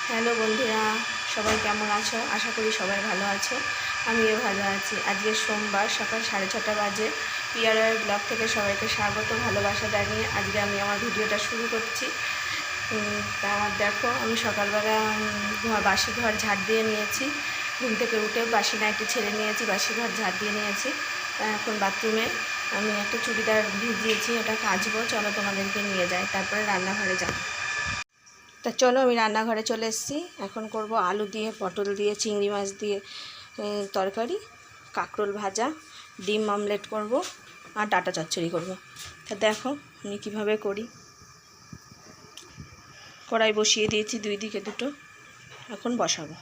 Hello বন্ধুরা, সবাই কেমন আছো? আশা করি সবাই ভালো আছো। আমিও ভালো আছি। আজকে সোমবার সকাল 6:30 বাজে। পিআরআর ব্লগ থেকে সবাইকে স্বাগত, ভালোবাসা জানিয়ে আজকে আমি আমার ভিডিওটা শুরু করছি। তা আমার দেখো, আমি সকালবেলা বাসি ঘর ঝাড় দিয়ে নিয়েছি। ঘুম থেকে উঠে বাসি নাইটি ছেড়ে নিয়েছি, বাসি ঘর ঝাড় দিয়ে নিয়েছি। তা এখন বাথরুমে আমি একটা চুড়িদার ভিজিয়েছি, ওটা কাচবো। চলো তোমাদেরকে নিয়ে যাই, তারপরে রান্নাঘরে যাবো। তা চলো, আমি রান্নাঘরে চলে এসেছি। এখন করব আলু দিয়ে, পটল দিয়ে, চিংড়ি মাছ দিয়ে তরকারি, কাঁকরোল ভাজা, ডিম অমলেট করব, আর ডাঁটা চচ্চড়ি করব। তা দেখো আমি কীভাবে করি। কড়াই বসিয়ে দিয়েছি, দুই দিকে দুটো, এখন বসাবো।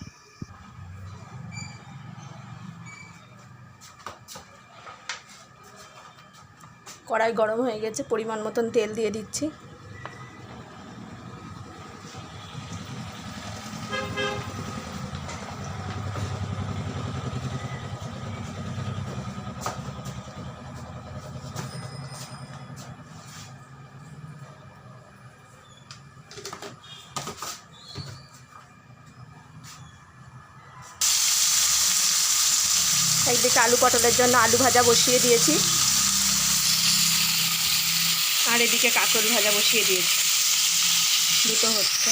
কড়াই গরম হয়ে গেছে, পরিমাণ মতন তেল দিয়ে দিচ্ছি। একদিকে আলু পটলের জন্য আলু ভাজা বসিয়ে দিয়েছি, আর এদিকে কাঁকরোল ভাজা বসিয়ে দিয়েছি, দুটো হচ্ছে।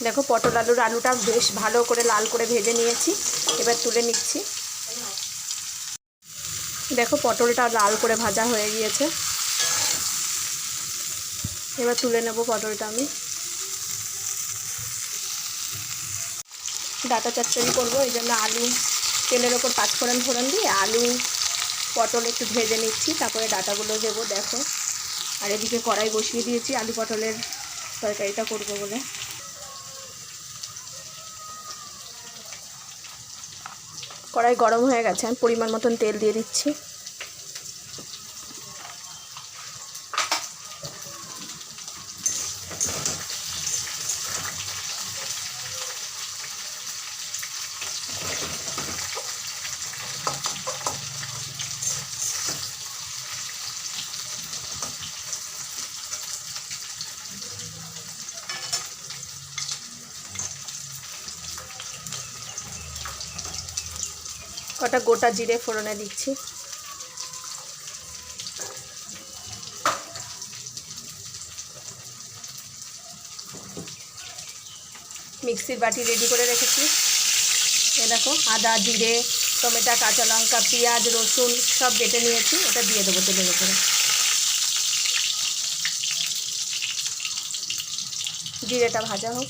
দেখো, পটল আলুটা বেশ ভালো করে লাল করে ভেজে নিয়েছি, এবার তুলে নিচ্ছি। দেখো, পটলটা লাল করে ভাজা হয়ে গিয়েছে, এবার তুলে নেব পটলটা আমি। ডাঁটা চচ্চড়ি করবো, এই জন্য আলু তেলের ওপর পাঁচফোড়ন দিয়ে আলু পটল একটু ভেজে নিচ্ছি, তারপরে ডাঁটাগুলো দেবো। দেখো, আর এদিকে কড়াই বসিয়ে দিয়েছি আলু পটলের তরকারিটা করবো বলে। কড়াই গরম হয়ে গেছে, আমি পরিমাণ মতন তেল দিয়ে দিচ্ছি। কটা গোটা জিরে ফোড়নে দিচ্ছি। মিক্সির বাটি রেডি করে রেখেছি। এ দেখো, আদা, জিরে, টমেটো, কাঁচা লঙ্কা, পেঁয়াজ, রসুন সব বেটে নিয়েছি, ওটা দিয়ে দেবো তেলের উপরে। জিরেটা ভাজা হোক।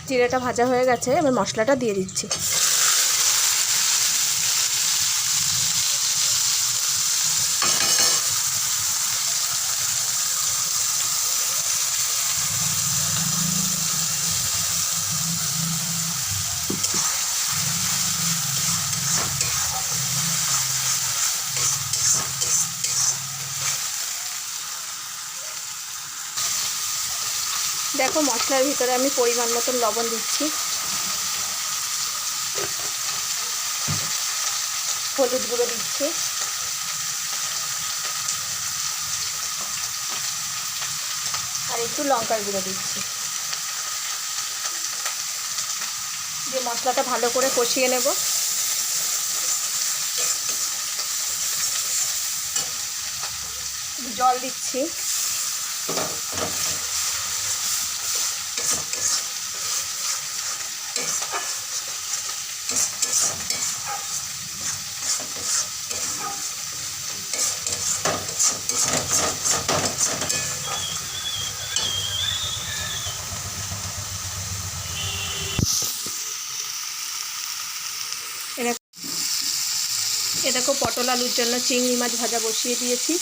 জিরেটা ভাজা হয়ে গেছে, এবার মশলাটা দিয়ে দিচ্ছি। দেখো, মশলার ভিতরে আমি পরিমাণ মতন লবণ দিচ্ছি, হলুদ গুঁড়ো দিচ্ছি, আর একটু লঙ্কার গুঁড়ো দিচ্ছি। দিয়ে মশলাটা ভালো করে কষিয়ে নেব। জল দিচ্ছি। এ দেখো, পটল আলুর জন্য চিংড়ি মাছ ভাজা বসিয়ে দিয়েছি।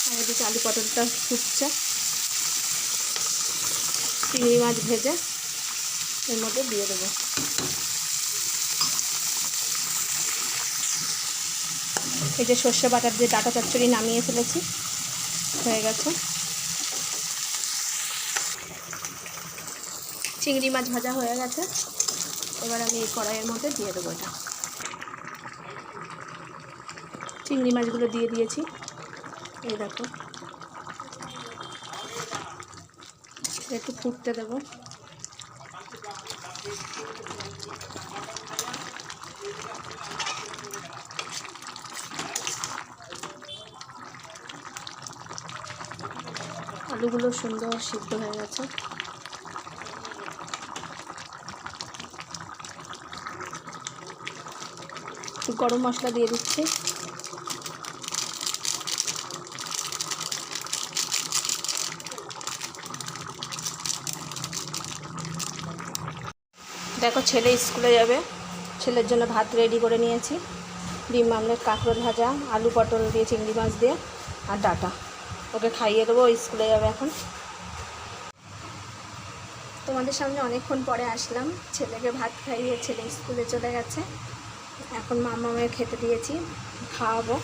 আর এদিকে আলু পটলটা ফুটছে। চিংড়ি মাছ ভেজে এর মধ্যে দিয়ে দেবো। এই যে সর্ষে বাটার যে ডাটা চচ্চড়ি নামিয়ে ফেলেছি, হয়ে গেছে। চিংড়ি মাছ ভাজা হয়ে গেছে, এবার আমি এই কড়াইয়ের মধ্যে দিয়ে দেবো এটা। চিংড়ি মাছগুলো দিয়ে দিয়েছি, এই দেখো। একটু ফুটতে দেবো। আলুগুলো সুন্দর সিদ্ধ হয়ে গেছে। একটু গরম মশলা দিয়ে দিচ্ছি। দেখো ছেলে স্কুলে যাবে, ছেলের জন্য ভাত রেডি করে নিয়েছি। ডিম আমলেট, কাঁকরোল ভাজা, আলু পটল দিয়ে, চিংড়ি মাছ দিয়ে আর ডাটা। ওকে খাইয়ে দেবো, স্কুলে যাবে এখন। তোমাদের সামনে অনেকক্ষণ পরে আসলাম। ছেলেকে ভাত খাইয়ে ছেলে স্কুলে চলে গেছে। এখন মামামের খেতে দিয়েছি, খাওয়াবো।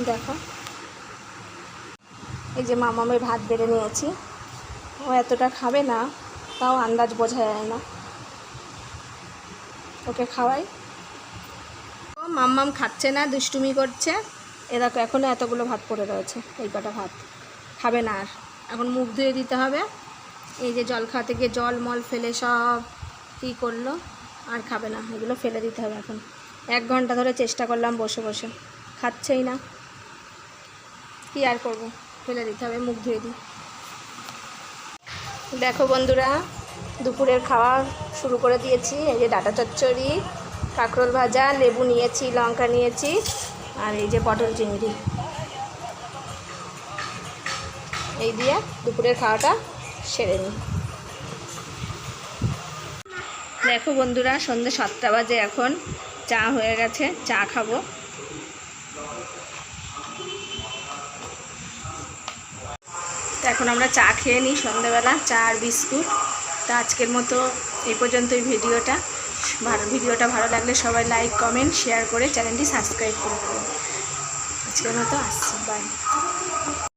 দেখো এই যে মামামের ভাত বেড়ে নিয়েছি। ও এতটা খাবে না, তাও আন্দাজ বোঝা যায় না। ওকে খাওয়াই। ও মাম্মাম খাচ্ছে না, দুষ্টুমি করছে। এ দেখো এখনও এতগুলো ভাত পড়ে রয়েছে। এই কটা ভাত খাবে না আর। এখন মুখ ধুয়ে দিতে হবে। এই যে জল খাওয়াতে গিয়ে জল মল ফেলে সব কী করলো, আর খাবে না। এগুলো ফেলে দিতে হবে এখন। 1 ঘন্টা ধরে চেষ্টা করলাম বসে বসে, খাচ্ছেই না। কি আর করব, ফেলে দিতে হবে। মুখ ধুয়ে দিই। দেখো বন্ধুরা, দুপুরের খাওয়া শুরু করে দিয়েছি। এই যে ডাটা চচ্চড়ি, কাঁকরোল ভাজা, লেবু নিয়েছি, লঙ্কা নিয়েছি, আর এই যে পটল চিংড়ি। এই দিয়ে দুপুরের খাওয়াটা সেরে নিই। দেখো বন্ধুরা, সন্ধ্যে 7টা বাজে, এখন চা হয়ে গেছে, চা খাবো। তো এখন আমরা চা খেয়ে নিই সন্ধ্যেবেলা, চা আর বিস্কুট। তো আজকের মতো এই পর্যন্তই ভিডিওটা। ভিডিওটা ভালো লাগলে সবাই লাইক, কমেন্ট, শেয়ার করে চ্যানেলটি সাবস্ক্রাইব করে দেবেন। আজকের মতো আসছি, বাই।